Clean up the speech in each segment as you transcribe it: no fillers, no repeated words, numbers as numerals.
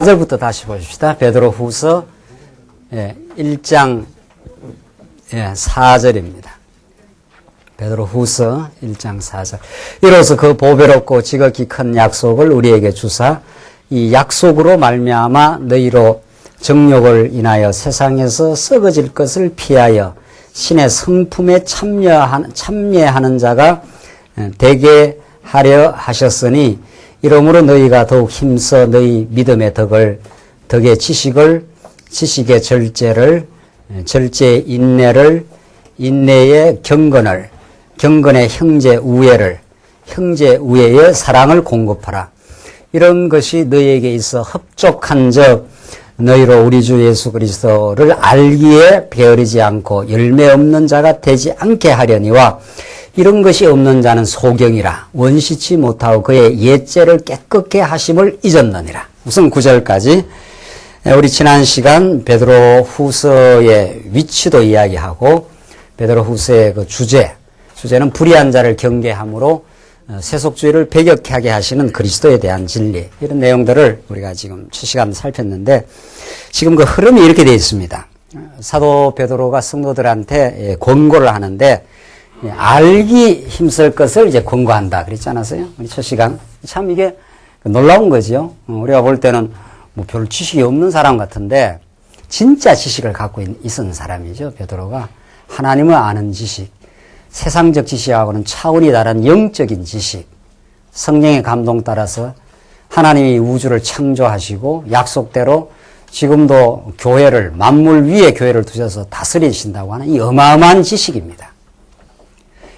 4절부터 다시 보십시다. 베드로후서 1장 4절입니다. 베드로후서 1장 4절. 이로써 그 보배롭고 지극히 큰 약속을 우리에게 주사 이 약속으로 말미암아 너희로 정욕을 인하여 세상에서 썩어질 것을 피하여 신의 성품에 참여하는 자가 되게 하려 하셨으니 이러므로 너희가 더욱 힘써 너희 믿음의 덕의 지식의 절제의 인내를, 인내의 경건의 형제 우애의 사랑을 공급하라. 이런 것이 너희에게 있어 흡족한 적 너희로 우리 주 예수 그리스도를 알기에 게으르지 않고 열매 없는 자가 되지 않게 하려니와 이런 것이 없는 자는 소경이라 원시치 못하고 그의 옛죄를 깨끗게 하심을 잊었느니라. 우선 9절까지 우리 지난 시간 베드로후서의 위치도 이야기하고 베드로후서의 그 주제는 불의한 자를 경계함으로 세속주의를 배격하게 하게 하시는 그리스도에 대한 진리, 이런 내용들을 우리가 지금 첫 시간 살폈는데 지금 그 흐름이 이렇게 되어 있습니다. 사도 베드로가 성도들한테 권고를 하는데 알기 힘쓸 것을 이제 권고한다 그랬지 않았어요? 우리 첫 시간. 참 이게 놀라운 거죠. 우리가 볼 때는 뭐 별 지식이 없는 사람 같은데 진짜 지식을 갖고 있었는 사람이죠. 베드로가 하나님을 아는 지식, 세상적 지식하고는 차원이 다른 영적인 지식, 성령의 감동 따라서 하나님이 우주를 창조하시고 약속대로 지금도 교회를, 만물 위에 교회를 두셔서 다스리신다고 하는 이 어마어마한 지식입니다.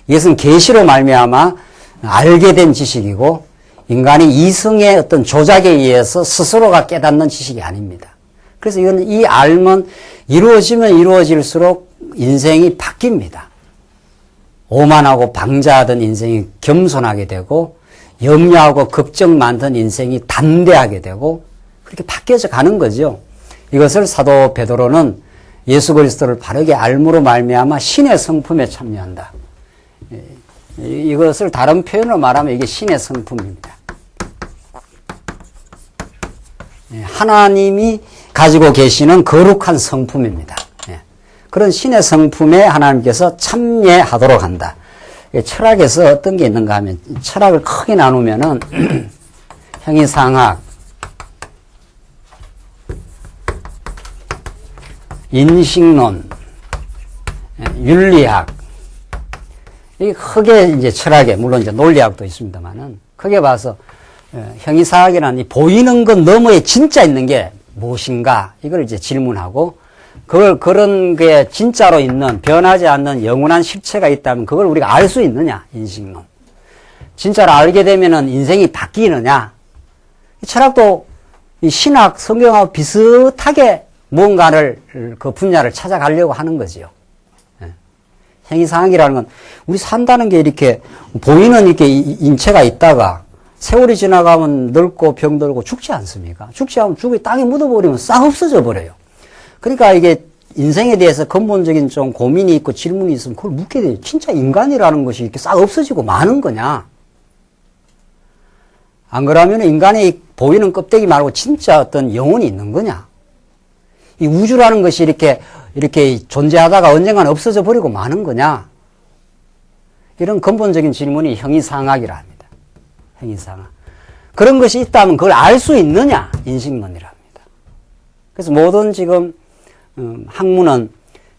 이것은 계시로 말미암아 알게 된 지식이고 인간이 이성의 어떤 조작에 의해서 스스로가 깨닫는 지식이 아닙니다. 그래서 이건 이 알면 이루어지면 이루어질수록 인생이 바뀝니다. 오만하고 방자하던 인생이 겸손하게 되고 염려하고 걱정 많던 인생이 담대하게 되고 그렇게 바뀌어져 가는 거죠. 이것을 사도 베드로는 예수 그리스도를 바르게 알므로 말미암아 신의 성품에 참여한다. 이것을 다른 표현으로 말하면 이게 신의 성품입니다. 하나님이 가지고 계시는 거룩한 성품입니다. 그런 신의 성품에 하나님께서 참여하도록 한다. 철학에서 어떤 게 있는가 하면 철학을 크게 나누면은 형이상학, 인식론, 윤리학, 이게 크게 이제 철학에, 물론 이제 논리학도 있습니다만은 크게 봐서 형이상학이라는 이 보이는 것 너머에 진짜 있는 게 무엇인가 이걸 이제 질문하고 그런 게 진짜로 있는 변하지 않는 영원한 실체가 있다면 그걸 우리가 알 수 있느냐, 인식론. 진짜로 알게 되면은 인생이 바뀌느냐. 이 철학도 이 신학, 성경하고 비슷하게 무언가를 그 분야를 찾아가려고 하는 거지요. 행위상학이라는 건 우리 산다는 게 이렇게 보이는 이렇게 인체가 있다가 세월이 지나가면 늙고 병들고 죽지 않습니까? 죽지 않으면 땅에 묻어버리면 싹 없어져 버려요. 그러니까 이게 인생에 대해서 근본적인 좀 고민이 있고 질문이 있으면 그걸 묻게 돼요. 진짜 인간이라는 것이 이렇게 싹 없어지고 마는 거냐? 안 그러면 인간의 보이는 껍데기 말고 진짜 어떤 영혼이 있는 거냐? 이 우주라는 것이 이렇게 존재하다가 언젠가는 없어져 버리고 마는 거냐? 이런 근본적인 질문이 형이상학이라 합니다. 형이상학. 그런 것이 있다면 그걸 알 수 있느냐? 인식론이라 합니다. 그래서 모든 지금 학문은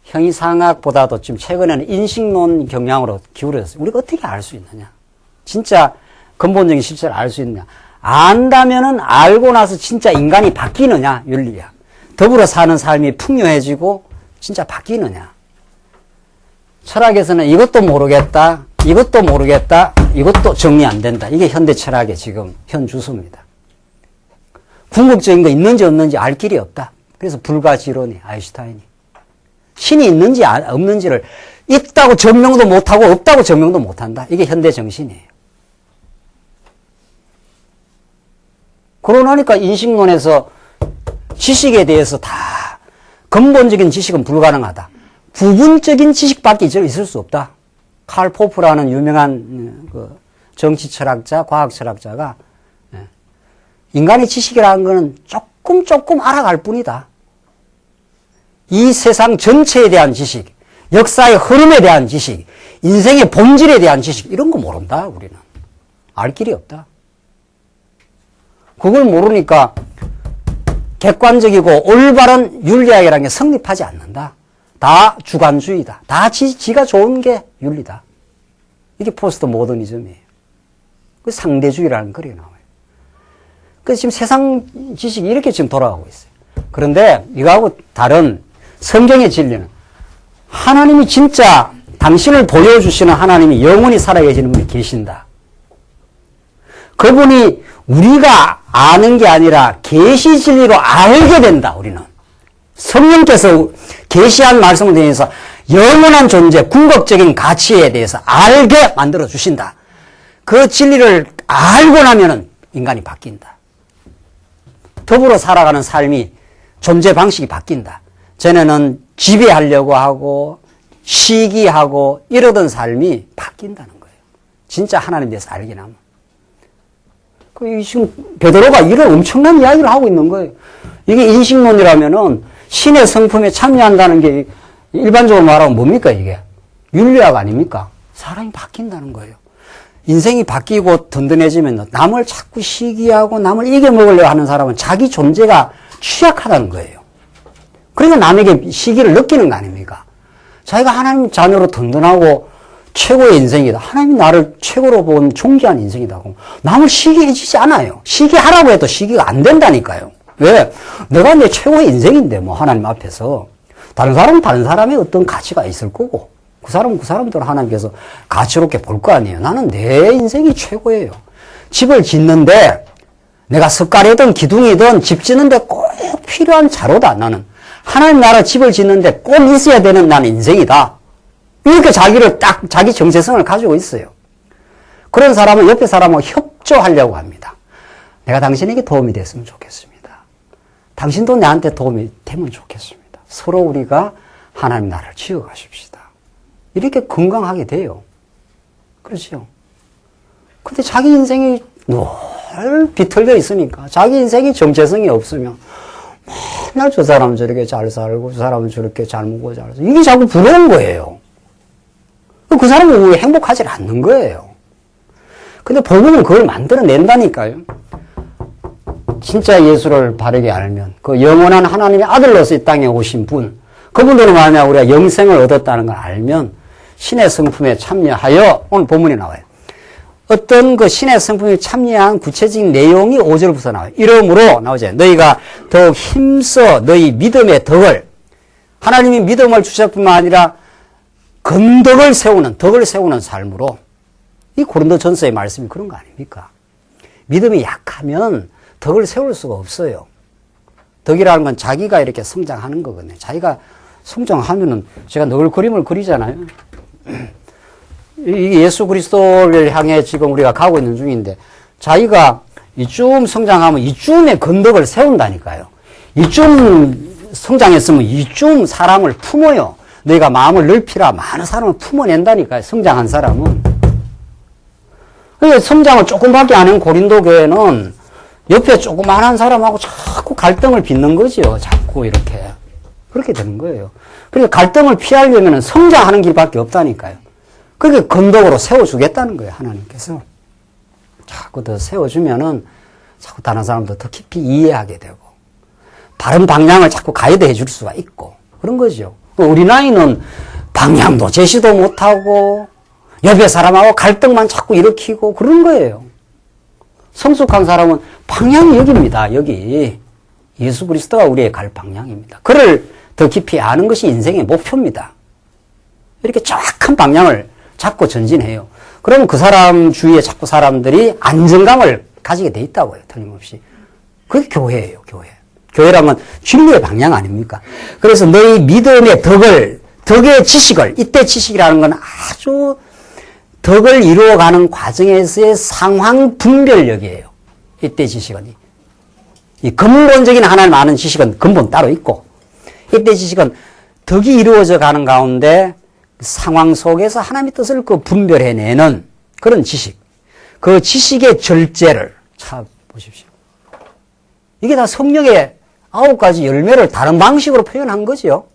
형이상학보다도 지금 최근에는 인식론 경향으로 기울어졌어요. 우리가 어떻게 알 수 있느냐? 진짜 근본적인 실체를 알 수 있느냐? 안다면은 알고 나서 진짜 인간이 바뀌느냐? 윤리학. 더불어 사는 삶이 풍요해지고 진짜 바뀌느냐? 철학에서는 이것도 모르겠다, 이것도 정리 안 된다. 이게 현대 철학의 지금 현 주소입니다. 궁극적인 거 있는지 없는지 알 길이 없다. 그래서 불가지론이 아인슈타인이 신이 있는지 없는지를 있다고 증명도 못하고 없다고 증명도 못한다. 이게 현대 정신이에요. 그러나니까 인식론에서 지식에 대해서 다 근본적인 지식은 불가능하다. 부분적인 지식밖에 있을 수 없다. 칼 포프라는 유명한 그 정치 철학자, 과학 철학자가 인간의 지식이라는 것은 조금 알아갈 뿐이다. 이 세상 전체에 대한 지식, 역사의 흐름에 대한 지식, 인생의 본질에 대한 지식, 이런 거 모른다, 우리는. 알 길이 없다. 그걸 모르니까 객관적이고 올바른 윤리학이라는 게 성립하지 않는다. 다 주관주의다. 다 지가 좋은 게 윤리다. 이게 포스트 모더니즘이에요. 그 상대주의라는 글이 나와요. 그래서 지금 세상 지식이 이렇게 지금 돌아가고 있어요. 그런데 이거하고 다른 성경의 진리는 하나님이 진짜 당신을 보여주시는 하나님이 영원히 살아계시는 분이 계신다. 그분이 우리가 아는 게 아니라 계시 진리로 알게 된다. 우리는 성령께서 계시한 말씀을 통해서 영원한 존재, 궁극적인 가치에 대해서 알게 만들어 주신다. 그 진리를 알고 나면은 인간이 바뀐다. 더불어 살아가는 삶이 존재 방식이 바뀐다. 전에는 지배하려고 하고 시기하고 이러던 삶이 바뀐다는 거예요. 진짜 하나님에 대해서 알게 나면. 지금 베드로가 이런 엄청난 이야기를 하고 있는 거예요. 이게 인식론이라면은 신의 성품에 참여한다는 게 일반적으로 말하면 뭡니까 이게? 윤리학 아닙니까? 사람이 바뀐다는 거예요. 인생이 바뀌고 든든해지면 남을 자꾸 시기하고 남을 이겨먹으려고 하는 사람은 자기 존재가 취약하다는 거예요. 그러니까 남에게 시기를 느끼는 거 아닙니까? 자기가 하나님 자녀로 든든하고 최고의 인생이다. 하나님이 나를 최고로 본 존귀한 인생이다. 남을 시기해주지 않아요. 시기하라고 해도 시기가 안 된다니까요. 왜? 내가 내 최고의 인생인데 뭐 하나님 앞에서. 다른 사람은 다른 사람의 어떤 가치가 있을 거고 그 사람은 그 사람대로 하나님께서 가치롭게 볼 거 아니에요. 나는 내 인생이 최고예요. 집을 짓는데 내가 석가래든 기둥이든 집 짓는데 꼭 필요한 자료다. 나는 하나님 나라 집을 짓는데 꼭 있어야 되는 나는 인생이다. 이렇게 자기를 딱 자기 정체성을 가지고 있어요. 그런 사람은 옆에 사람하고 협조하려고 합니다. 내가 당신에게 도움이 됐으면 좋겠습니다. 당신도 나한테 도움이 되면 좋겠습니다. 서로 우리가 하나님 나라를 지어가십시다. 이렇게 건강하게 돼요. 그렇죠? 근데 자기 인생이 늘 비틀려 있으니까 자기 인생이 정체성이 없으면 맨날 저 사람은 저렇게 잘 살고 저 사람은 저렇게 잘 먹고 잘 살고 이게 자꾸 부러운 거예요. 그 사람은 왜 행복하지 않는 거예요. 근데 복음은 그걸 만들어낸다니까요. 진짜 예수를 바르게 알면 그 영원한 하나님의 아들로서 이 땅에 오신 분 그분들로 말하면 우리가 영생을 얻었다는 걸 알면 신의 성품에 참여하여 오늘 본문에 나와요. 어떤 그 신의 성품에 참여한 구체적인 내용이 5절부터 나와요. 이러므로 나오죠. 너희가 더욱 힘써 너희 믿음의 덕을 하나님이 믿음을 주실 뿐만 아니라 덕을 세우는 삶으로 이 고린도전서의 말씀이 그런 거 아닙니까? 믿음이 약하면 덕을 세울 수가 없어요. 덕이라는 건 자기가 이렇게 성장하는 거거든요. 자기가 성장하면은 제가 늘 그림을 그리잖아요. 이게 예수 그리스도를 향해 지금 우리가 가고 있는 중인데 자기가 이쯤 성장하면 이쯤에 건덕을 세운다니까요. 이쯤 성장했으면 이쯤 사람을 품어요. 너희가 마음을 넓히라 많은 사람을 품어낸다니까요. 성장한 사람은. 성장을 조금밖에 안 한 고린도 교회는 옆에 조그만한 사람하고 자꾸 갈등을 빚는 거죠. 자꾸 이렇게. 그렇게 되는 거예요. 그러니까 갈등을 피하려면 성장하는 길밖에 없다니까요. 그렇게 건덕으로 세워주겠다는 거예요. 하나님께서. 자꾸 더 세워주면은 자꾸 다른 사람도 더 깊이 이해하게 되고 바른 방향을 자꾸 가이드 해줄 수가 있고 그런 거죠. 우리 나이는 방향도 제시도 못하고 옆에 사람하고 갈등만 자꾸 일으키고 그런 거예요. 성숙한 사람은 방향이 여기입니다. 여기. 예수 그리스도가 우리의 갈 방향입니다. 그를 더 깊이 아는 것이 인생의 목표입니다. 이렇게 정확한 방향을 잡고 전진해요. 그러면 그 사람 주위에 자꾸 사람들이 안정감을 가지게 돼 있다고요. 틀림없이. 그게 교회예요. 교회. 교회라면 진리의 방향 아닙니까? 그래서 너희 믿음의 덕의 지식을, 이때 지식이라는 건 아주 덕을 이루어가는 과정에서의 상황 분별력이에요. 이때 지식은. 이 근본적인 하나님 아는 지식은 근본 따로 있고, 이때 지식은 덕이 이루어져 가는 가운데 상황 속에서 하나님의 뜻을 그 분별해내는 그런 지식. 그 지식의 절제를 찾아보십시오. 이게 다 성령의 9가지 열매를 다른 방식으로 표현한 거죠.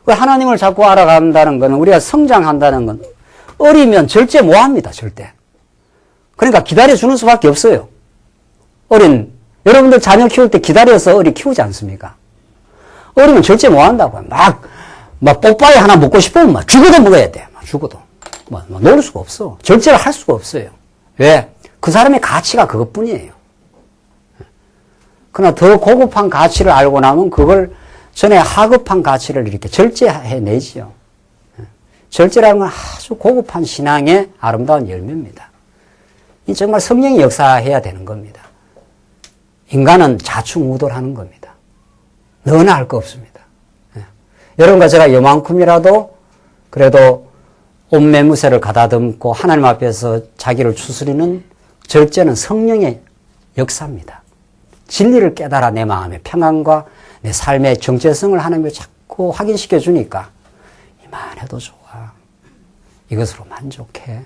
하나님을 자꾸 알아간다는 것은, 우리가 성장한다는 건 어리면 절제 못 합니다. 절대. 그러니까 기다려주는 수밖에 없어요. 여러분들 자녀 키울 때 기다려서 어리 키우지 않습니까? 어리면 절제 못 한다고요. 막 뽀빠이 하나 먹고 싶으면 막 죽어도 먹어야 돼. 막 죽어도. 놓을 수가 없어. 절제를 할 수가 없어요. 왜? 그 사람의 가치가 그것뿐이에요. 그러나 더 고급한 가치를 알고 나면 그걸 전에 하급한 가치를 이렇게 절제해내지요. 절제라는 건 아주 고급한 신앙의 아름다운 열매입니다. 이 정말 성령이 역사해야 되는 겁니다. 인간은 자충우돌하는 겁니다. 너나 할 거 없습니다. 여러분과 제가 요만큼이라도 그래도 옷매무새를 가다듬고 하나님 앞에서 자기를 추스리는 절제는 성령의 역사입니다. 진리를 깨달아 내 마음의 평안과 내 삶의 정체성을 하나님께 자꾸 확인시켜 주니까 이만해도 좋아. 이것으로 만족해.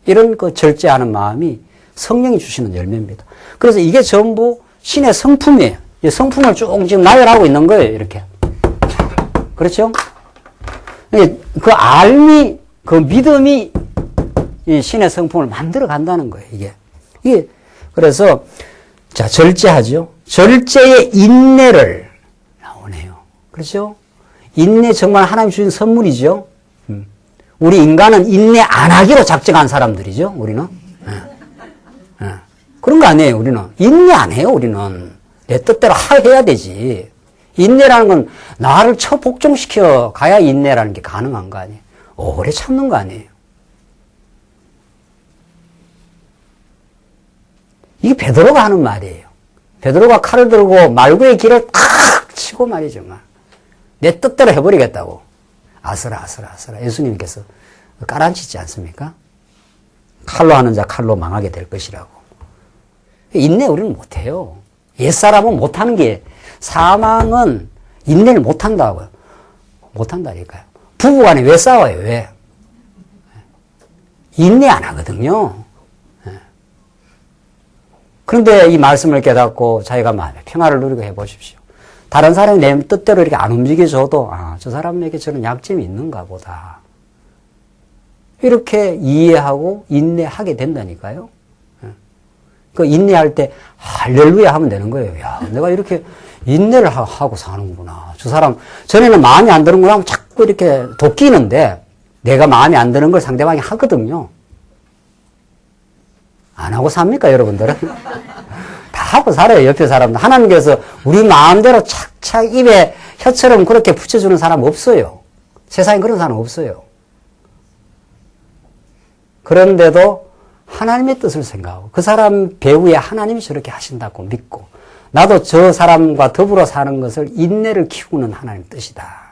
이런 그 절제하는 마음이 성령이 주시는 열매입니다. 그래서 이게 전부 신의 성품이에요. 이 성품을 쭉 지금 나열하고 있는 거예요. 이렇게. 그렇죠? 그 알미, 그 믿음이 이 신의 성품을 만들어 간다는 거예요. 이게 그래서 자, 절제하죠. 절제의 인내를 나오네요. 그렇죠? 인내 정말 하나님 주신 선물이죠. 우리 인간은 인내 안 하기로 작정한 사람들이죠. 우리는. 그런 거 아니에요. 우리는. 인내 안 해요. 우리는. 내 뜻대로 해야 되지. 인내라는 건 나를 처복종시켜 가야 인내라는 게 가능한 거 아니에요. 오래 참는 거 아니에요. 이게 베드로가 하는 말이에요. 베드로가 칼을 들고 말구의 길을 탁 치고 말이죠. 내 뜻대로 해버리겠다고. 아스라. 예수님께서 깔아앉히지 않습니까? 칼로 하는 자 칼로 망하게 될 것이라고. 인내 우리는 못해요. 옛사람은 못하는 게, 사망은 인내를 못한다고요. 못한다니까요. 부부간에 왜 싸워요? 왜? 인내 안 하거든요. 그런데 이 말씀을 깨닫고 자기가 마음의 평화를 누리고 해보십시오. 다른 사람이 내 뜻대로 이렇게 안 움직여줘도, 저 사람에게 저런 약점이 있는가 보다. 이렇게 이해하고 인내하게 된다니까요. 그 인내할 때 할렐루야 하면 되는 거예요. 야, 내가 이렇게 인내를 하고 사는구나. 저 사람 전에는 마음에 안 드는 거 하면 자꾸 이렇게 도끼는데 내가 마음에 안 드는 걸 상대방이 하거든요. 안 하고 삽니까, 여러분들은? 다 하고 살아요, 옆에 사람들. 하나님께서 우리 마음대로 착착 입에 혀처럼 그렇게 붙여주는 사람 없어요. 세상에 그런 사람 없어요. 그런데도 하나님의 뜻을 생각하고 그 사람 배후에 하나님이 저렇게 하신다고 믿고 나도 저 사람과 더불어 사는 것을 인내를 키우는 하나님의 뜻이다.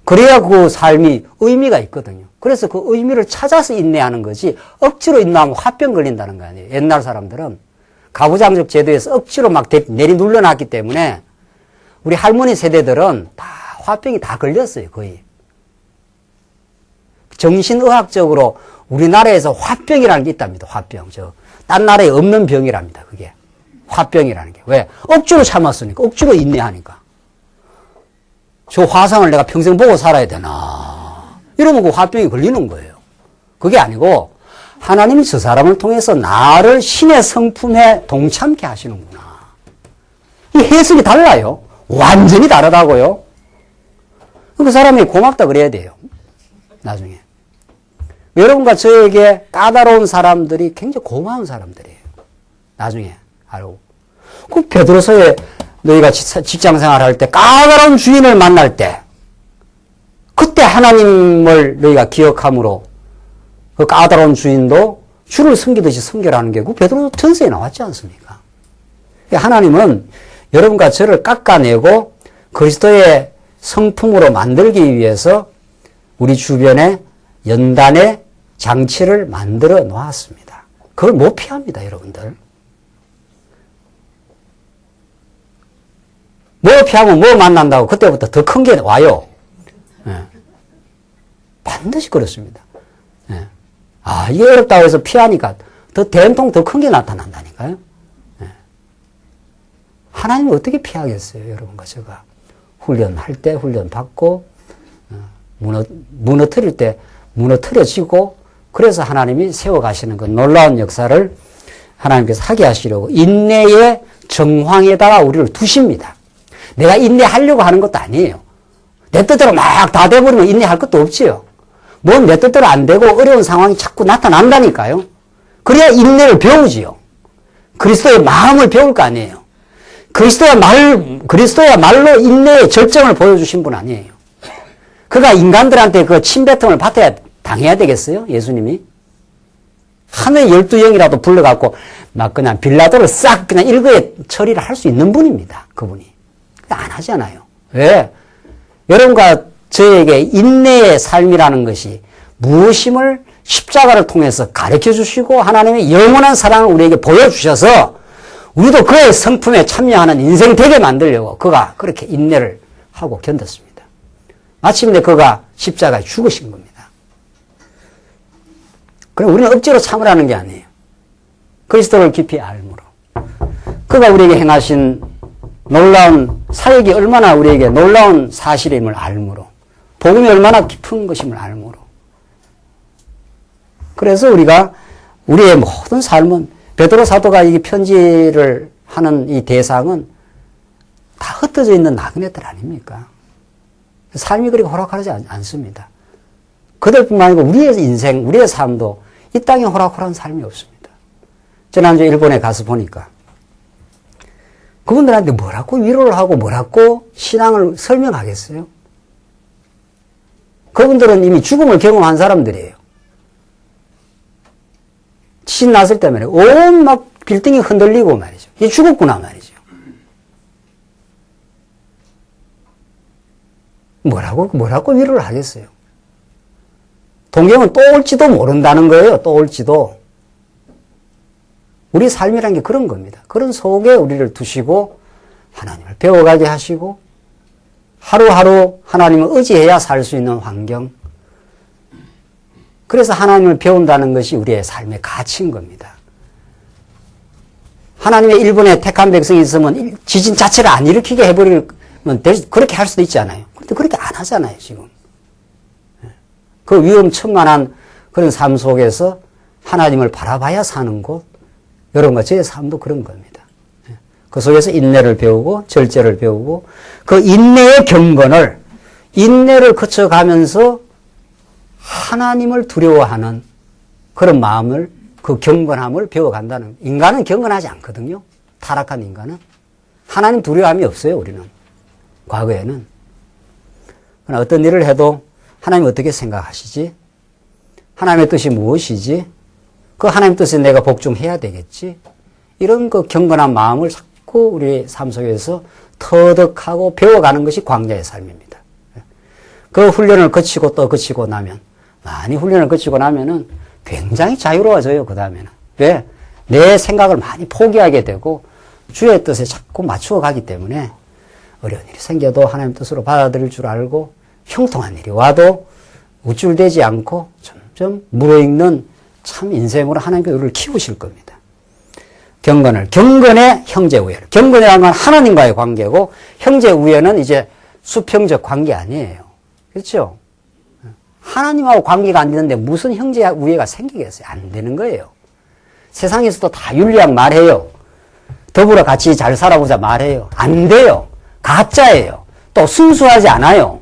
그래야 그 삶이 의미가 있거든요. 그래서 그 의미를 찾아서 인내하는 거지 억지로 인내하면 화병 걸린다는 거 아니에요. 옛날 사람들은 가부장적 제도에서 억지로 막 내리 눌러놨기 때문에 우리 할머니 세대들은 다 화병이 다 걸렸어요. 거의. 정신의학적으로 우리나라에서 화병이라는 게 있답니다. 화병. 딴 나라에 없는 병이랍니다. 그게. 화병이라는 게. 왜? 억지로 참았으니까. 억지로 인내하니까. 저 화상을 내가 평생 보고 살아야 되나. 이러면 그 화병이 걸리는 거예요. 그게 아니고 하나님이 저 사람을 통해서 나를 신의 성품에 동참케 하시는구나. 이 해석이 달라요. 완전히 다르다고요. 그 사람이 고맙다 그래야 돼요. 나중에. 여러분과 저에게 까다로운 사람들이 굉장히 고마운 사람들이에요. 나중에 알고. 그 베드로서에 너희가 직장 생활할 때 까다로운 주인을 만날 때 그때 하나님을 너희가 기억함으로 그 까다로운 주인도 주를 섬기듯이 섬겨라는 게 그 베드로 전서에 나왔지 않습니까? 하나님은 여러분과 저를 깎아내고 그리스도의 성품으로 만들기 위해서 우리 주변에 연단의 장치를 만들어 놓았습니다. 그걸 못 피합니다, 여러분들. 뭐 피하면 뭐 만난다고 그때부터 더 큰 게 와요. 반드시 그렇습니다. 이게 어렵다고 해서 피하니까 더 된통 더 큰 게 나타난다니까요. 하나님이 어떻게 피하겠어요, 여러분과 제가. 훈련할 때 훈련 받고, 무너뜨릴 때 무너뜨려지고, 그래서 하나님이 세워가시는 그 놀라운 역사를 하나님께서 하게 하시려고 인내의 정황에다가 우리를 두십니다. 내가 인내하려고 하는 것도 아니에요. 내 뜻대로 막 다 돼버리면 인내할 것도 없지요. 뭔 내 뜻대로 안 되고 어려운 상황이 자꾸 나타난다니까요. 그래야 인내를 배우지요. 그리스도의 마음을 배울 거 아니에요. 그리스도야말로 인내의 절정을 보여주신 분 아니에요. 그가 인간들한테 그 침뱉음을 당해야 되겠어요? 예수님이? 하늘 12영이라도 불러갖고 막 그냥 빌라도를 싹 그냥 일거에 처리를 할 수 있는 분입니다. 그분이. 안 하잖아요. 왜? 여러분과 저에게 인내의 삶이라는 것이 무엇임을 십자가를 통해서 가르쳐 주시고 하나님의 영원한 사랑을 우리에게 보여주셔서 우리도 그의 성품에 참여하는 인생 되게 만들려고 그가 그렇게 인내를 하고 견뎠습니다. 마침내 그가 십자가에 죽으신 겁니다. 그럼 우리는 억지로 참으라는 게 아니에요. 그리스도를 깊이 알므로. 그가 우리에게 행하신 놀라운 사역이 얼마나 우리에게 놀라운 사실임을 알므로. 복음이 얼마나 깊은 것임을 알므로. 그래서 우리가 우리의 모든 삶은 베드로 사도가 이 편지를 하는 이 대상은 다 흩어져 있는 나그네들 아닙니까? 삶이 그렇게 호락호락하지 않습니다. 그들뿐만 아니고 우리의 인생, 우리의 삶도 이 땅에 호락호락한 삶이 없습니다. 지난주에 일본에 가서 보니까 그분들한테 뭐라고 위로를 하고 뭐라고 신앙을 설명하겠어요? 그분들은 이미 죽음을 경험한 사람들이에요. 신 났을 때 말이에요. 온 막 빌딩이 흔들리고 말이죠. 이 죽었구나 말이죠. 뭐라고 위로를 하겠어요? 동경은 또 올지도 모른다는 거예요. 또 올지도. 우리 삶이라는 게 그런 겁니다. 그런 속에 우리를 두시고 하나님을 배워가게 하시고 하루하루 하나님을 의지해야 살 수 있는 환경. 그래서 하나님을 배운다는 것이 우리의 삶의 가치인 겁니다. 하나님의 일본에 택한 백성이 있으면 지진 자체를 안 일으키게 해버리면 그렇게 할 수도 있지 않아요. 그런데 그렇게 안 하잖아요, 지금. 그 위험천만한 그런 삶 속에서 하나님을 바라봐야 사는 곳, 여러분과 저의 삶도 그런 겁니다. 그 속에서 인내를 배우고 절제를 배우고 그 인내의 경건을 인내를 거쳐가면서 하나님을 두려워하는 그런 마음을 그 경건함을 배워간다는 인간은 경건하지 않거든요. 타락한 인간은 하나님 두려움이 없어요. 우리는 과거에는 그러나 어떤 일을 해도 하나님 어떻게 생각하시지? 하나님의 뜻이 무엇이지? 그 하나님 뜻에 내가 복종해야 되겠지? 이런 그 경건한 마음을 자꾸 우리의 삶 속에서 터득하고 배워가는 것이 광야의 삶입니다. 그 훈련을 거치고 또 거치고 나면 많이 훈련을 거치고 나면은 굉장히 자유로워져요. 그 다음에는. 왜? 내 생각을 많이 포기하게 되고 주의 뜻에 자꾸 맞추어 가기 때문에 어려운 일이 생겨도 하나님 뜻으로 받아들일 줄 알고 형통한 일이 와도 우쭐대지 않고 점점 무르익는 참 인생으로 하나님께서 우리를 키우실 겁니다. 경건의 형제 우애를. 경건이라는 건 하나님과의 관계고 형제 우애는 이제 수평적 관계 아니에요. 그렇죠? 하나님하고 관계가 안 되는데 무슨 형제 우애가 생기겠어요? 안 되는 거예요. 세상에서도 다 윤리학 말해요. 더불어 같이 잘 살아보자 말해요. 안 돼요. 가짜예요. 또 순수하지 않아요.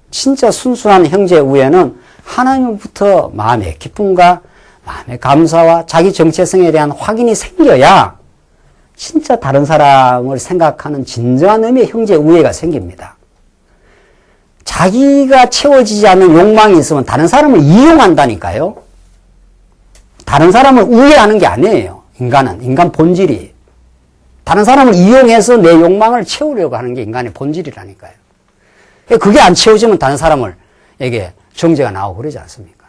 진짜 순수한 형제 우애는 하나님부터 마음의 기쁨과 마음의 감사와 자기 정체성에 대한 확인이 생겨야 진짜 다른 사람을 생각하는 진정한 의미의 형제 우애가 생깁니다. 자기가 채워지지 않는 욕망이 있으면 다른 사람을 이용한다니까요. 다른 사람을 우애하는 게 아니에요. 인간 본질이. 다른 사람을 이용해서 내 욕망을 채우려고 하는 게 인간의 본질이라니까요. 그게 안 채워지면 다른 사람에게 정죄가 나오고 그러지 않습니까?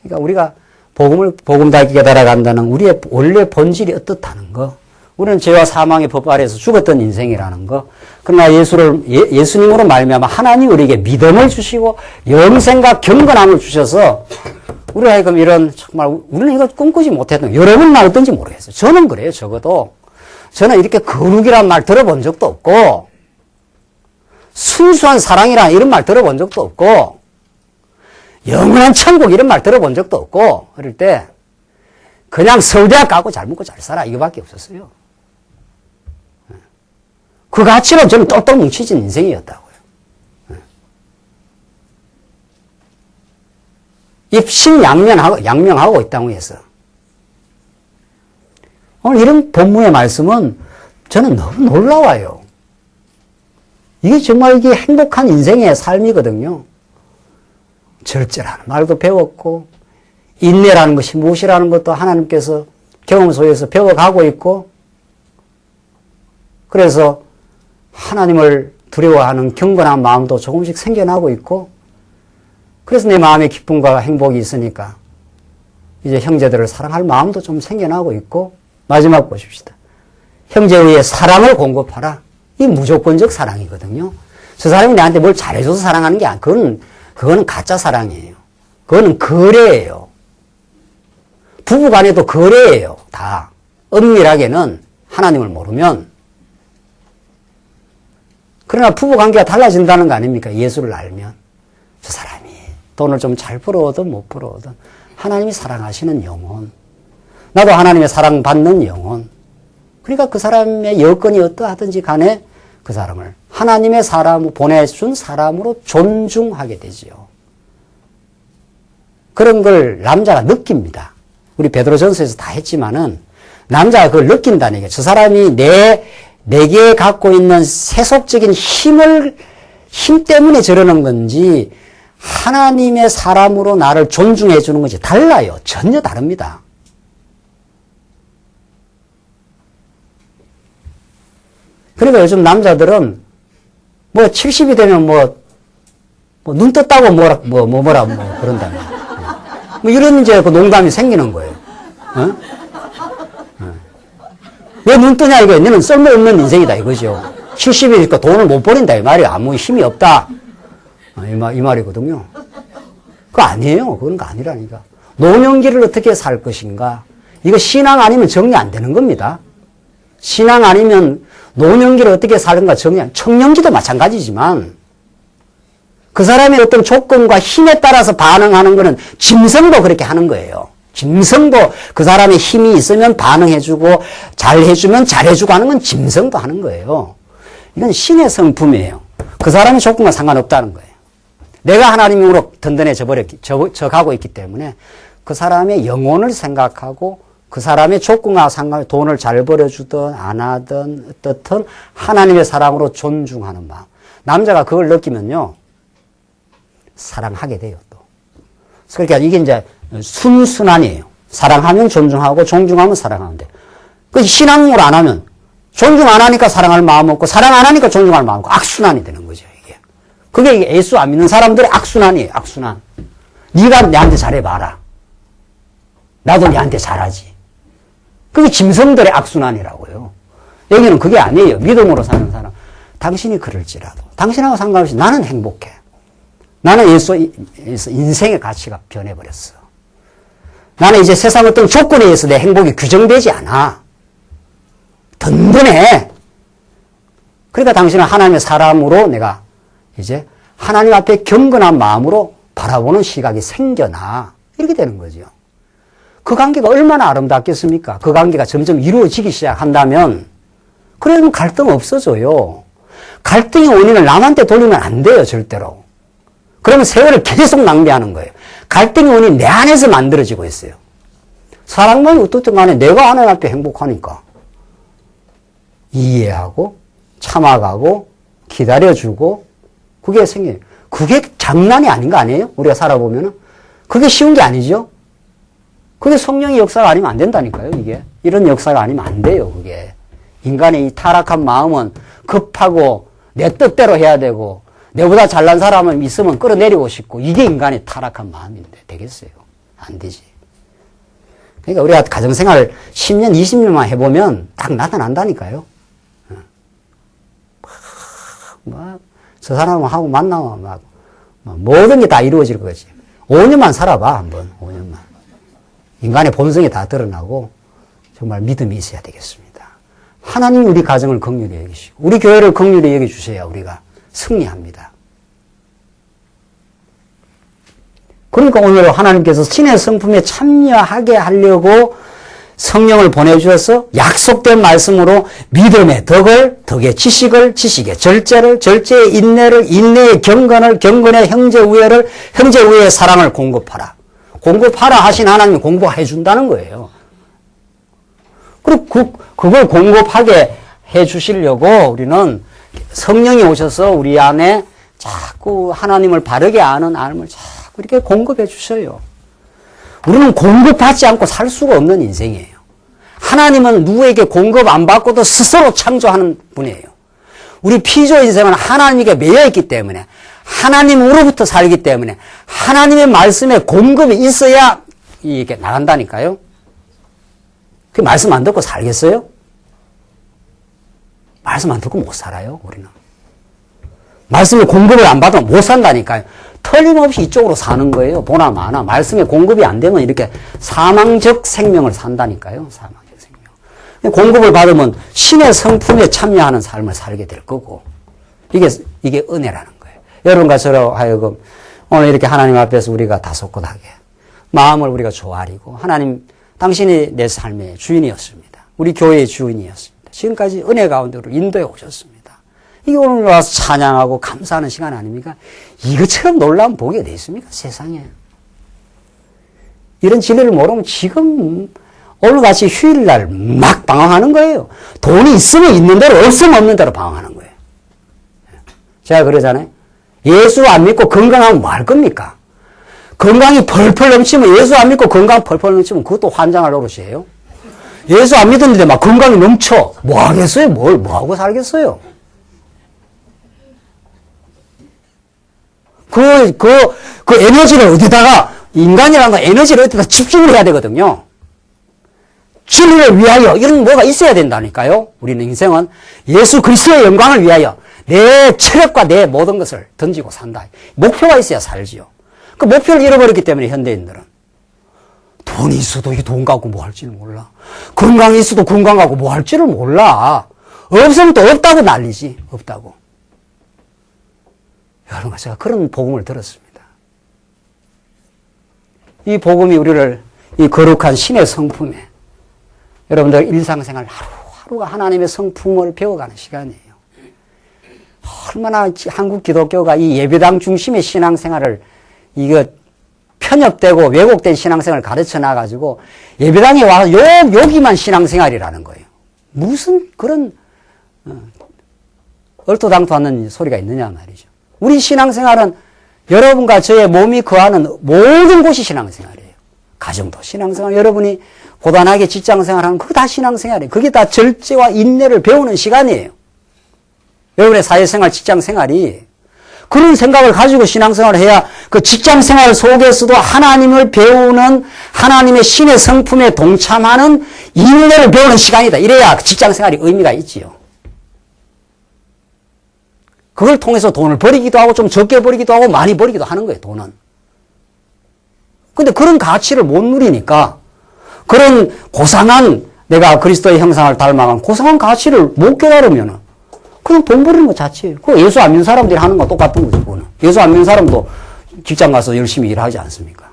그러니까 우리가 복음 다 깨달아간다는 우리의 원래 본질이 어떻다는 거. 우리는 죄와 사망의 법 아래에서 죽었던 인생이라는 거. 그러나 예수님으로 말미암아 하나님 우리에게 믿음을 주시고 영생과 경건함을 주셔서 우리 하여금 이런, 정말, 우리는 이거 꿈꾸지 못했던, 여러분은 어떤지 모르겠어요. 저는 그래요, 적어도. 저는 이렇게 거룩이란 말 들어본 적도 없고, 순수한 사랑이란 이런 말 들어본 적도 없고, 영원한 천국 이런 말 들어본 적도 없고, 그럴 때, 그냥 서울대학 가고 잘 먹고 잘 살아. 이거밖에 없었어요. 그 가치로 저는 똘똘 뭉치진 인생이었다고요. 입신양명하고 이 땅에서. 오늘 이런 본문의 말씀은 저는 너무 놀라워요. 이게 정말 이게 행복한 인생의 삶이거든요. 절제라는 말도 배웠고, 인내라는 것이 무엇이라는 것도 하나님께서 경험 속에서 배워가고 있고, 그래서 하나님을 두려워하는 경건한 마음도 조금씩 생겨나고 있고, 그래서 내 마음에 기쁨과 행복이 있으니까 이제 형제들을 사랑할 마음도 좀 생겨나고 있고, 마지막 보십시다. 형제의 사랑을 공급하라. 이 무조건적 사랑이거든요. 저 사람이 나한테 뭘 잘해줘서 사랑하는 게 아니고, 그거는 가짜 사랑이에요. 그거는 거래예요. 부부간에도 거래예요. 다. 엄밀하게는 하나님을 모르면. 그러나 부부관계가 달라진다는 거 아닙니까? 예수를 알면. 저 사람이 돈을 좀 잘 벌어오든 못 벌어오든 하나님이 사랑하시는 영혼. 나도 하나님의 사랑받는 영혼. 그러니까 그 사람의 여건이 어떠하든지 간에 그 사람을 하나님의 사람, 보내준 사람으로 존중하게 되지요. 그런 걸 남자가 느낍니다. 우리 베드로전서에서 다 했지만은 남자가 그걸 느낀다는 얘기예요. 저 사람이 내게 갖고 있는 세속적인 힘 때문에 저러는 건지 하나님의 사람으로 나를 존중해 주는 건지 달라요. 전혀 다릅니다. 그러니까 요즘 남자들은 뭐 70이 되면 눈 떴다고 뭐라 그런다며. 뭐 이런 이제 그 농담이 생기는 거예요. 어? 왜 눈 뜨냐 이거. 너는 쓸모없는 인생이다 이거죠. 70이니까 돈을 못 버린다 이 말이야. 아무 힘이 없다. 이 말이거든요. 그거 아니에요. 그런 거 아니라니까. 노년기를 어떻게 살 것인가. 이거 신앙 아니면 정리 안 되는 겁니다. 신앙 아니면 노년기를 어떻게 사는가 정리, 청년기도 마찬가지지만 그 사람의 어떤 조건과 힘에 따라서 반응하는 거는 짐승도 그렇게 하는 거예요. 짐승도 그 사람의 힘이 있으면 반응해주고 잘해주면 잘해주고 하는 건 짐승도 하는 거예요. 이건 신의 성품이에요. 그 사람의 조건과 상관없다는 거예요. 내가 하나님으로 든든해져 가고 있기 때문에 그 사람의 영혼을 생각하고 그 사람의 조건과 상관없이 돈을 잘 벌어주든 안 하든 어떻든 하나님의 사랑으로 존중하는 마음. 남자가 그걸 느끼면요. 사랑하게 돼요, 또. 그러니까 이게 이제 순순환이에요. 사랑하면 존중하고 존중하면 사랑하면 돼요. 그 신앙으로 안 하면 존중 안 하니까 사랑할 마음 없고 사랑 안 하니까 존중할 마음 없고 악순환이 되는 거죠, 이게. 그게 예수 안 믿는 사람들의 악순환이에요, 악순환. 네가 내한테 잘해봐라. 나도 네한테 잘하지. 그게 짐승들의 악순환이라고요. 여기는 그게 아니에요. 믿음으로 사는 사람. 당신이 그럴지라도 당신하고 상관없이 나는 행복해. 나는 예수에서 인생의 가치가 변해버렸어. 나는 이제 세상 어떤 조건에 의해서 내 행복이 규정되지 않아. 든든해. 그러니까 당신은 하나님의 사람으로 내가 이제 하나님 앞에 경건한 마음으로 바라보는 시각이 생겨나. 이렇게 되는 거죠. 그 관계가 얼마나 아름답겠습니까? 그 관계가 점점 이루어지기 시작한다면 그러면 갈등 없어져요. 갈등의 원인을 남한테 돌리면 안 돼요, 절대로. 그러면 세월을 계속 낭비하는 거예요. 갈등의 원인이 내 안에서 만들어지고 있어요. 사랑만 어떻든 간에 내가 하나님 앞에 행복하니까 이해하고 참아가고 기다려주고 그게 생겨요. 그게 장난이 아닌 거 아니에요? 우리가 살아보면은. 그게 쉬운 게 아니죠? 그게 성령의 역사가 아니면 안 된다니까요, 이게. 이런 역사가 아니면 안 돼요, 그게. 인간의 이 타락한 마음은 급하고 내 뜻대로 해야 되고 내보다 잘난 사람은 있으면 끌어내리고 싶고 이게 인간의 타락한 마음인데 되겠어요? 안 되지. 그러니까 우리가 가정생활 10년, 20년만 해보면 딱 나타난다니까요. 저 사람하고 만나면 모든 게 다 이루어질 거지. 5년만 살아봐, 한번. 5년만. 인간의 본성이 다 드러나고 정말 믿음이 있어야 되겠습니다. 하나님 우리 가정을 긍휼히 여기시고 우리 교회를 긍휼히 여겨주셔야 우리가 승리합니다. 그러니까 오늘 하나님께서 신의 성품에 참여하게 하려고 성령을 보내주셔서 약속된 말씀으로 믿음의 덕을, 덕의 지식을, 지식의 절제를, 절제의 인내를, 인내의 경건을, 경건의 형제우애를, 형제우애의 사랑을 공급하라. 공급하라 하신 하나님이 공급해 준다는 거예요. 그리고 그걸 공급하게 해 주시려고 우리는 성령이 오셔서 우리 안에 자꾸 하나님을 바르게 아는 알을 자꾸 이렇게 공급해 주셔요. 우리는 공급받지 않고 살 수가 없는 인생이에요. 하나님은 누구에게 공급 안 받고도 스스로 창조하는 분이에요. 우리 피조 인생은 하나님에게 매여있기 때문에 하나님으로부터 살기 때문에 하나님의 말씀에 공급이 있어야 이게 나간다니까요. 그 말씀 안 듣고 살겠어요? 말씀 안 듣고 못 살아요, 우리는. 말씀에 공급을 안 받으면 못 산다니까요. 틀림없이 이쪽으로 사는 거예요. 보나 마나. 말씀에 공급이 안 되면 이렇게 사망적 생명을 산다니까요. 사망적 생명. 공급을 받으면 신의 성품에 참여하는 삶을 살게 될 거고. 이게 은혜라는 거예요. 여러분과 저로 하여금 오늘 이렇게 하나님 앞에서 우리가 다소곳하게 마음을 우리가 조아리고 하나님 당신이 내 삶의 주인이었습니다. 우리 교회의 주인이었습니다. 지금까지 은혜 가운데로 인도해 오셨습니다. 이게 오늘 와서 찬양하고 감사하는 시간 아닙니까? 이것처럼 놀라운 복이 어디 있습니까? 세상에. 이런 진리를 모르면 지금 오늘같이 휴일날 막 방황하는 거예요. 돈이 있으면 있는 대로 없으면 없는 대로 방황하는 거예요. 제가 그러잖아요. 예수 안 믿고 건강하면 뭐 할 겁니까? 건강이 펄펄 넘치면 예수 안 믿고 건강 펄펄 넘치면 그것도 환장할 노릇이에요. 예수 안 믿었는데 막 건강이 넘쳐. 뭐 하겠어요? 뭐 하고 살겠어요? 그 에너지를 어디다가, 인간이라는 건 에너지를 어디다 집중을 해야 되거든요. 진리를 위하여, 이런 뭐가 있어야 된다니까요. 우리는 인생은 예수 그리스도의 영광을 위하여 내 체력과 내 모든 것을 던지고 산다. 목표가 있어야 살지요. 그 목표를 잃어버렸기 때문에 현대인들은 돈이 있어도 이 돈 갖고 뭐 할지를 몰라. 건강이 있어도 건강 갖고 뭐 할지를 몰라. 없으면 또 없다고 난리지. 없다고. 여러분, 제가 그런 복음을 들었습니다. 이 복음이 우리를 이 거룩한 신의 성품에 여러분들 일상생활 하루하루가 하나님의 성품을 배워가는 시간이에요. 얼마나 한국 기독교가 이 예배당 중심의 신앙생활을 이거 편협되고 왜곡된 신앙생활을 가르쳐 놔가지고 예배당에 와서 여기만 신앙생활이라는 거예요. 무슨 그런 얼토당토 않는 소리가 있느냐 말이죠. 우리 신앙생활은 여러분과 저의 몸이 거하는 모든 곳이 신앙생활이에요. 가정도 신앙생활, 여러분이 고단하게 직장생활하는 그거 다 신앙생활이에요. 그게 다 절제와 인내를 배우는 시간이에요. 여러분의 사회생활, 직장생활이 그런 생각을 가지고 신앙생활을 해야 그 직장생활 속에서도 하나님을 배우는 하나님의 신의 성품에 동참하는 인내를 배우는 시간이다. 이래야 직장생활이 의미가 있지요. 그걸 통해서 돈을 버리기도 하고 좀 적게 버리기도 하고 많이 버리기도 하는 거예요. 돈은. 근데 그런 가치를 못 누리니까 그런 고상한 내가 그리스도의 형상을 닮아간 고상한 가치를 못 깨달으면은 그냥 돈 버리는 것 자체예요. 그거 예수 안 믿는 사람들이 하는 거 똑같은 거죠, 그거는. 예수 안 믿는 사람도 직장 가서 열심히 일하지 않습니까?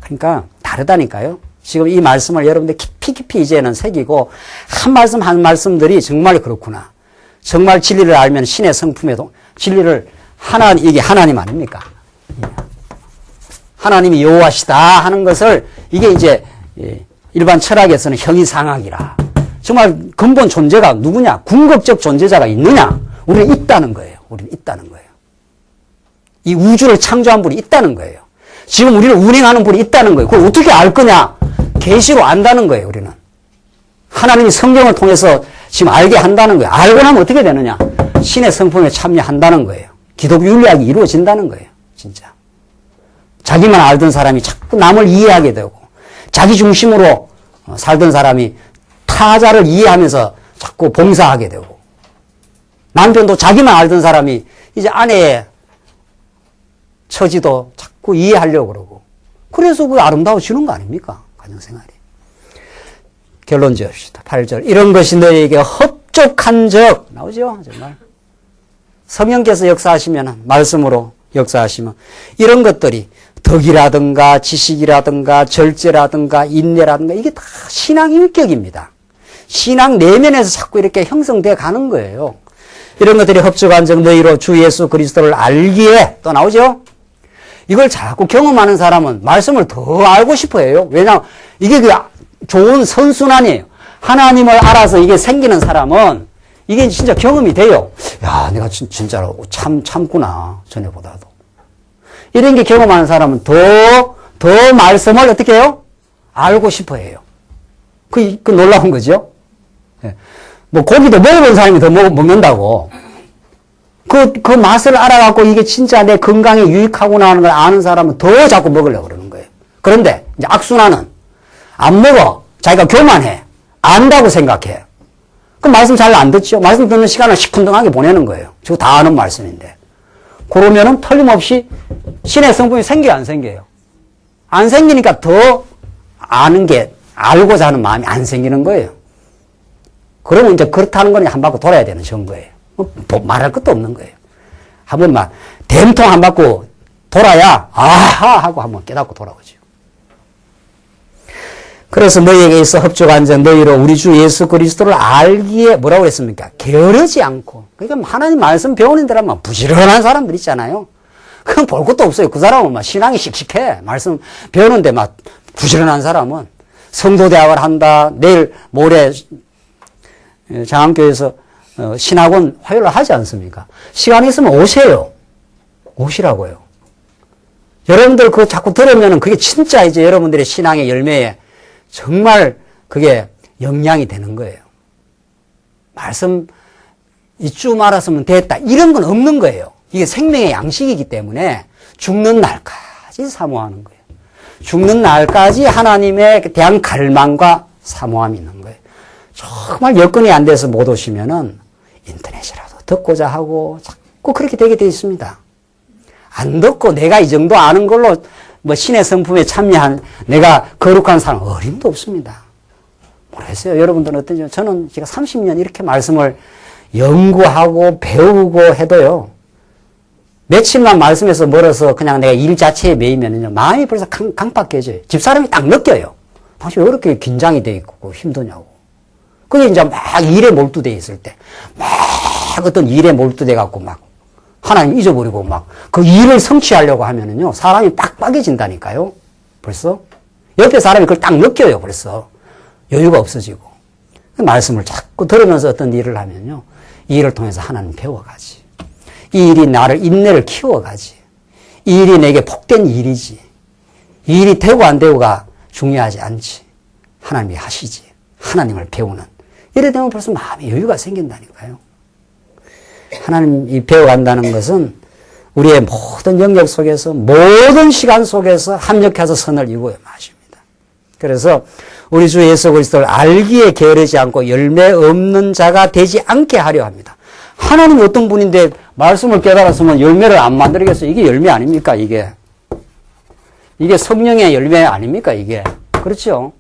그러니까 다르다니까요. 지금 이 말씀을 여러분들 깊이 이제는 새기고 한 말씀들이 정말 그렇구나. 정말 진리를 알면 신의 성품에도 진리를 이게 하나님 아닙니까? 하나님이 여호와시다 하는 것을 이게 이제 일반 철학에서는 형이상학이라. 정말 근본 존재가 누구냐? 궁극적 존재자가 있느냐? 우리는 있다는 거예요. 우리는 있다는 거예요. 이 우주를 창조한 분이 있다는 거예요. 지금 우리를 운행하는 분이 있다는 거예요. 그걸 어떻게 알 거냐? 계시로 안다는 거예요, 우리는. 하나님이 성경을 통해서 지금 알게 한다는 거예요. 알고 나면 어떻게 되느냐? 신의 성품에 참여한다는 거예요. 기독교 윤리학이 이루어진다는 거예요. 진짜. 자기만 알던 사람이 자꾸 남을 이해하게 되고 자기 중심으로 살던 사람이 타자를 이해하면서 자꾸 봉사하게 되고 남편도 자기만 알던 사람이 이제 아내의 처지도 자꾸 이해하려고 그러고. 그래서 그 아름다워지는 거 아닙니까? 가정생활이. 결론 지읍시다. 8절. 이런 것이 너희에게 흡족한 적. 나오죠? 정말. 성령께서 역사하시면, 말씀으로 역사하시면, 이런 것들이 덕이라든가 지식이라든가 절제라든가 인내라든가 이게 다 신앙 인격입니다. 신앙 내면에서 자꾸 이렇게 형성돼 가는 거예요. 이런 것들이 흡족한 적 너희로 주 예수 그리스도를 알기에 또 나오죠? 이걸 자꾸 경험하는 사람은 말씀을 더 알고 싶어 해요. 왜냐하면 이게 그 좋은 선순환이에요. 하나님을 알아서 이게 생기는 사람은 이게 진짜 경험이 돼요. 야, 내가 진짜로 참구나. 전에보다도. 이런 게 경험하는 사람은 더 말씀을 어떻게 해요? 알고 싶어 해요. 그 놀라운 거죠? 예. 뭐 고기도 먹어본 사람이 더 먹는다고. 그 맛을 알아갖고 이게 진짜 내 건강에 유익하구나 하는 걸 아는 사람은 더 자꾸 먹으려고 그러는 거예요. 그런데 이제 악순환은 안 먹어. 자기가 교만해. 안다고 생각해. 그럼 말씀 잘 안 듣죠? 말씀 듣는 시간을 시큰둥하게 보내는 거예요. 저거 다 아는 말씀인데. 그러면은 틀림없이 신의 성품이 생겨요, 안 생겨요? 안 생기니까 더 아는 게, 알고자 하는 마음이 안 생기는 거예요. 그러면 이제 그렇다는 건 한 바퀴 돌아야 되는 증거예요. 말할 것도 없는 거예요. 한번 막, 댐통 한 바퀴 돌아야, 아하! 하고 한번 깨닫고 돌아오죠. 그래서 너희에게 있어 흡족한 적 너희로 우리 주 예수 그리스도를 알기에 뭐라고 했습니까? 게으르지 않고. 그러니까 하나님 말씀 배우는 데라면 부지런한 사람들 있잖아요. 그건 볼 것도 없어요. 그 사람은 막 신앙이 씩씩해. 말씀 배우는데 막 부지런한 사람은 성도대학을 한다. 내일 모레 장안교에서 신학원 화요일을 하지 않습니까? 시간이 있으면 오세요. 오시라고요. 여러분들 그거 자꾸 들으면은 그게 진짜 이제 여러분들의 신앙의 열매에 정말 그게 영향이 되는 거예요. 말씀 이쯤 알았으면 됐다. 이런 건 없는 거예요. 이게 생명의 양식이기 때문에 죽는 날까지 사모하는 거예요. 죽는 날까지 하나님에 대한 갈망과 사모함이 있는 거예요. 정말 여건이 안 돼서 못 오시면은 인터넷이라도 듣고자 하고 자꾸 그렇게 되게 돼 있습니다. 안 듣고 내가 이 정도 아는 걸로 뭐 신의 성품에 참여한 내가 거룩한 사람 어림도 없습니다. 모르겠어요. 여러분들은 어떤지. 저는 제가 30년 이렇게 말씀을 연구하고 배우고 해도요. 며칠만 말씀에서 멀어서 그냥 내가 일 자체에 매이면은요. 마음이 벌써 강박해져요. 집사람이 딱 느껴요. 당신 왜 이렇게 긴장이 돼 있고 힘드냐고. 그게 이제 막 일에 몰두돼 있을 때 막 어떤 일에 몰두돼 갖고 막 하나님 잊어버리고 막 그 일을 성취하려고 하면은요, 사람이 빡빡해진다니까요. 벌써. 옆에 사람이 그걸 딱 느껴요, 벌써. 여유가 없어지고. 말씀을 자꾸 들으면서 어떤 일을 하면요, 이 일을 통해서 하나님 배워가지. 이 일이 나를, 인내를 키워가지. 이 일이 내게 복된 일이지. 이 일이 되고 안 되고가 중요하지 않지. 하나님이 하시지. 하나님을 배우는. 이래 되면 벌써 마음에 여유가 생긴다니까요. 하나님이 배워간다는 것은 우리의 모든 영역 속에서 모든 시간 속에서 합력해서 선을 이루어야 마십니다. 그래서 우리 주 예수 그리스도를 알기에 게으르지 않고 열매 없는 자가 되지 않게 하려 합니다. 하나님이 어떤 분인데 말씀을 깨달았으면 열매를 안 만들겠어요. 이게 열매 아닙니까? 이게 성령의 열매 아닙니까? 이게 그렇죠?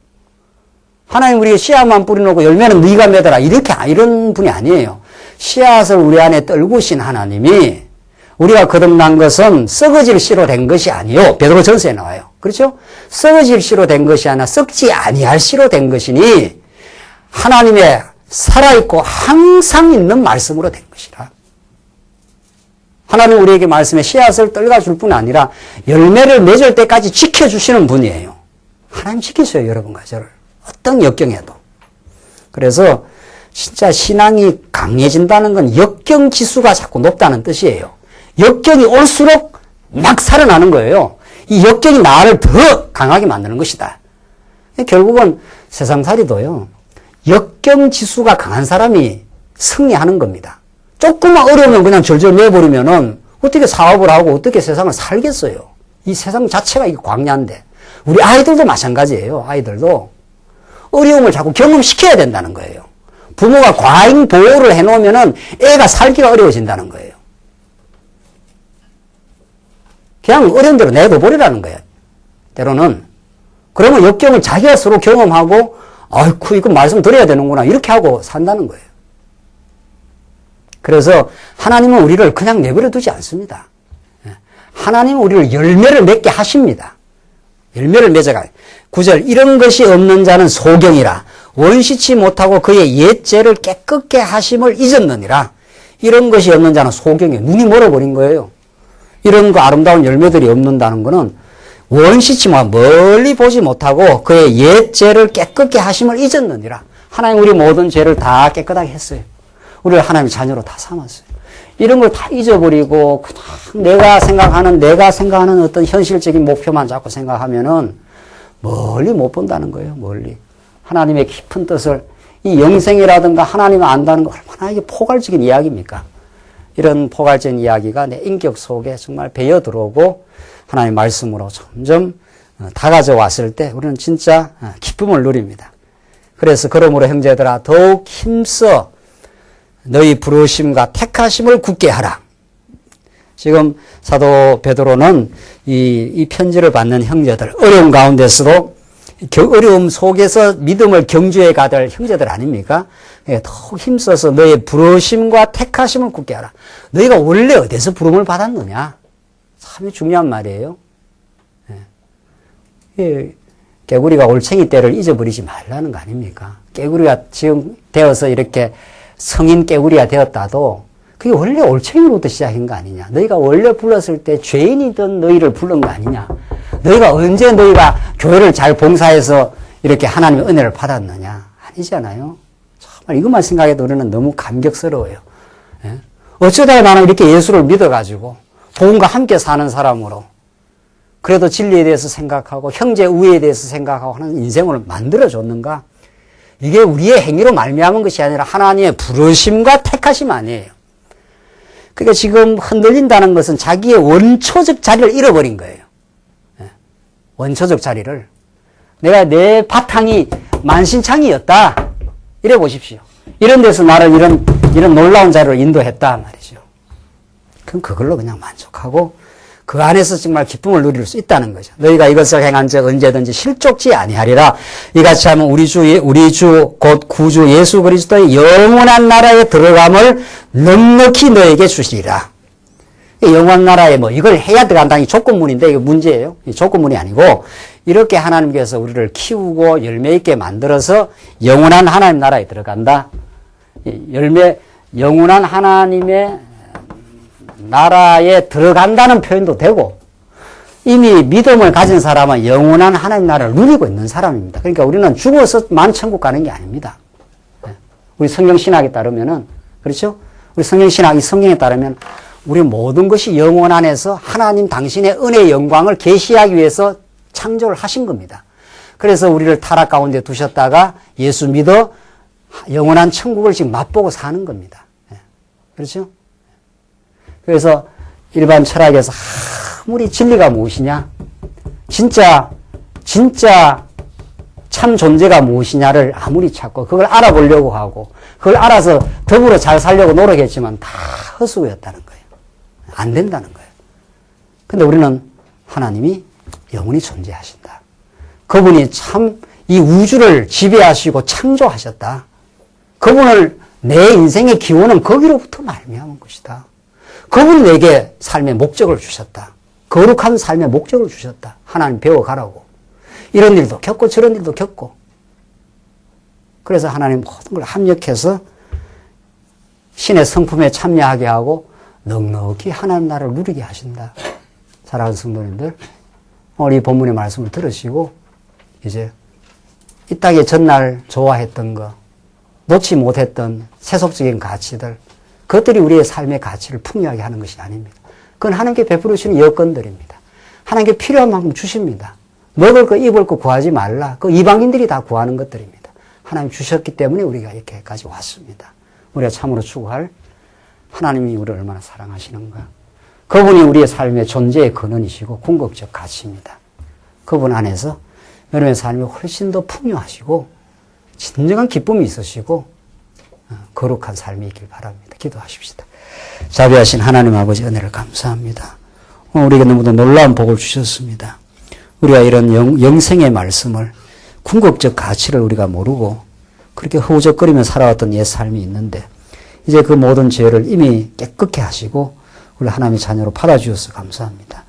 하나님 우리가 씨앗만 뿌려놓고 열매는 네가 맺어라 이런 분이 아니에요. 씨앗을 우리 안에 떨구신 하나님이 우리가 거듭난 것은 썩어질 씨로 된 것이 아니요. 베드로 전서에 나와요. 그렇죠? 썩어질 씨로 된 것이 아니라 썩지 아니할 씨로 된 것이니 하나님의 살아있고 항상 있는 말씀으로 된 것이라. 하나님 우리에게 말씀에 씨앗을 떨가줄 뿐 아니라 열매를 맺을 때까지 지켜주시는 분이에요. 하나님 지키셔요. 여러분과 저를. 어떤 역경에도. 그래서 진짜 신앙이 강해진다는 건 역경 지수가 자꾸 높다는 뜻이에요. 역경이 올수록 막 살아나는 거예요. 이 역경이 나를 더 강하게 만드는 것이다. 결국은 세상살이도요. 역경 지수가 강한 사람이 승리하는 겁니다. 조금만 어려우면 그냥 절절 내버리면은 어떻게 사업을 하고 어떻게 세상을 살겠어요. 이 세상 자체가 이게 광야인데. 우리 아이들도 마찬가지예요. 아이들도. 어려움을 자꾸 경험시켜야 된다는 거예요. 부모가 과잉 보호를 해놓으면은 애가 살기가 어려워진다는 거예요. 그냥 어려운 대로 내둬버리라는 거예요. 때로는. 그러면 역경을 자기가 서로 경험하고, 아이쿠, 이거 말씀 드려야 되는구나. 이렇게 하고 산다는 거예요. 그래서 하나님은 우리를 그냥 내버려 두지 않습니다. 하나님은 우리를 열매를 맺게 하십니다. 열매를 맺어가요. 9절, 이런 것이 없는 자는 소경이라. 원시치 못하고 그의 옛죄를 깨끗게 하심을 잊었느니라. 이런 것이 없는 자는 소경이에요. 눈이 멀어버린 거예요. 이런 거 아름다운 열매들이 없는다는 거는 원시치 못, 멀리 보지 못하고 그의 옛죄를 깨끗게 하심을 잊었느니라. 하나님 우리 모든 죄를 다 깨끗하게 했어요. 우리를 하나님의 자녀로 다 삼았어요. 이런 걸 다 잊어버리고 그냥 내가 생각하는 어떤 현실적인 목표만 자꾸 생각하면은 멀리 못 본다는 거예요. 멀리. 하나님의 깊은 뜻을, 이 영생이라든가 하나님을 안다는 거 얼마나 이게 포괄적인 이야기입니까? 이런 포괄적인 이야기가 내 인격 속에 정말 배어 들어오고 하나님의 말씀으로 점점 다가져 왔을 때 우리는 진짜 기쁨을 누립니다. 그래서 그러므로 형제들아 더욱 힘써 너희 부르심과 택하심을 굳게 하라. 지금 사도 베드로는 이 편지를 받는 형제들, 어려움 가운데서도 어려움 속에서 믿음을 경주해 가될 형제들 아닙니까? 더욱 힘써서 너의 부르심과 택하심을 굳게 하라. 너희가 원래 어디서 부름을 받았느냐? 참 중요한 말이에요. 개구리가 올챙이 때를 잊어버리지 말라는 거 아닙니까? 개구리가 지금 되어서 이렇게 성인 깨구리가 되었다도 그게 원래 올챙이로부터 시작한 거 아니냐. 너희가 원래 불렀을 때 죄인이던 너희를 부른 거 아니냐. 너희가 언제 너희가 교회를 잘 봉사해서 이렇게 하나님의 은혜를 받았느냐. 아니잖아요. 정말 이것만 생각해도 우리는 너무 감격스러워요. 예? 어쩌다가 나는 이렇게 예수를 믿어가지고 복음과 함께 사는 사람으로 그래도 진리에 대해서 생각하고 형제 우애에 대해서 생각하고 하는 인생을 만들어줬는가. 이게 우리의 행위로 말미암은 것이 아니라 하나님의 부르심과 택하심 아니에요. 그러니까 지금 흔들린다는 것은 자기의 원초적 자리를 잃어버린 거예요. 원초적 자리를. 내가 내 바탕이 만신창이었다. 이래 보십시오. 이런 데서 나를 이런 놀라운 자리로 인도했다 말이죠. 그럼 그걸로 그냥 만족하고 그 안에서 정말 기쁨을 누릴 수 있다는 거죠. 너희가 이것을 행한 적 언제든지 실족지 아니하리라. 이같이 하면 우리 주 곧 구주 예수 그리스도의 영원한 나라에 들어감을 넉넉히 너에게 주시리라. 영원한 나라에 뭐 이걸 해야 들어간다는 조건문인데 이거 문제예요. 조건문이 아니고 이렇게 하나님께서 우리를 키우고 열매 있게 만들어서 영원한 하나님 나라에 들어간다. 영원한 하나님의 나라에 들어간다는 표현도 되고 이미 믿음을 가진 사람은 영원한 하나님 나라를 누리고 있는 사람입니다. 그러니까 우리는 죽어서만 천국 가는 게 아닙니다. 우리 성경신학에 따르면은 그렇죠? 우리 성경신학, 이 성경에 따르면 우리 모든 것이 영원 안에서 하나님 당신의 은혜의 영광을 계시하기 위해서 창조를 하신 겁니다. 그래서 우리를 타락 가운데 두셨다가 예수 믿어 영원한 천국을 지금 맛보고 사는 겁니다. 그렇죠? 그래서 일반 철학에서 아무리 진리가 무엇이냐, 진짜 참 존재가 무엇이냐를 아무리 찾고 그걸 알아보려고 하고 그걸 알아서 더불어 잘 살려고 노력했지만 다 헛수고였다는 거예요. 안 된다는 거예요. 근데 우리는 하나님이 영원히 존재하신다. 그분이 참 이 우주를 지배하시고 창조하셨다. 그분을 내 인생의 기원은 거기로부터 말미암은 것이다. 그분이 내게 삶의 목적을 주셨다. 거룩한 삶의 목적을 주셨다. 하나님 배워가라고. 이런 일도 겪고 저런 일도 겪고. 그래서 하나님 모든 걸 합력해서 신의 성품에 참여하게 하고 넉넉히 하나님 나라를 누리게 하신다. 사랑하는 성도님들, 오늘 이 본문의 말씀을 들으시고 이제 이 땅에 전날 좋아했던 거, 놓지 못했던 세속적인 가치들, 그것들이 우리의 삶의 가치를 풍요하게 하는 것이 아닙니다. 그건 하나님께 베풀으시는 여건들입니다. 하나님께 필요한 만큼 주십니다. 먹을 거 입을 거 구하지 말라. 그 이방인들이 다 구하는 것들입니다. 하나님 주셨기 때문에 우리가 이렇게까지 왔습니다. 우리가 참으로 추구할 하나님이 우리를 얼마나 사랑하시는가. 그분이 우리의 삶의 존재의 근원이시고 궁극적 가치입니다. 그분 안에서 여러분의 삶이 훨씬 더 풍요하시고 진정한 기쁨이 있으시고 거룩한 삶이 있길 바랍니다. 기도하십시다. 자비하신 하나님 아버지 은혜를 감사합니다. 우리에게 너무도 놀라운 복을 주셨습니다. 우리가 이런 영생의 말씀을, 궁극적 가치를 우리가 모르고 그렇게 허우적거리며 살아왔던 옛 삶이 있는데 이제 그 모든 죄를 이미 깨끗게 하시고 우리 하나님의 자녀로 받아주셔서 감사합니다.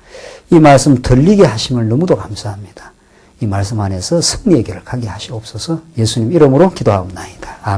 이 말씀 들리게 하심을 너무도 감사합니다. 이 말씀 안에서 승리의 길을 가게 하시옵소서. 예수님 이름으로 기도하옵나이다.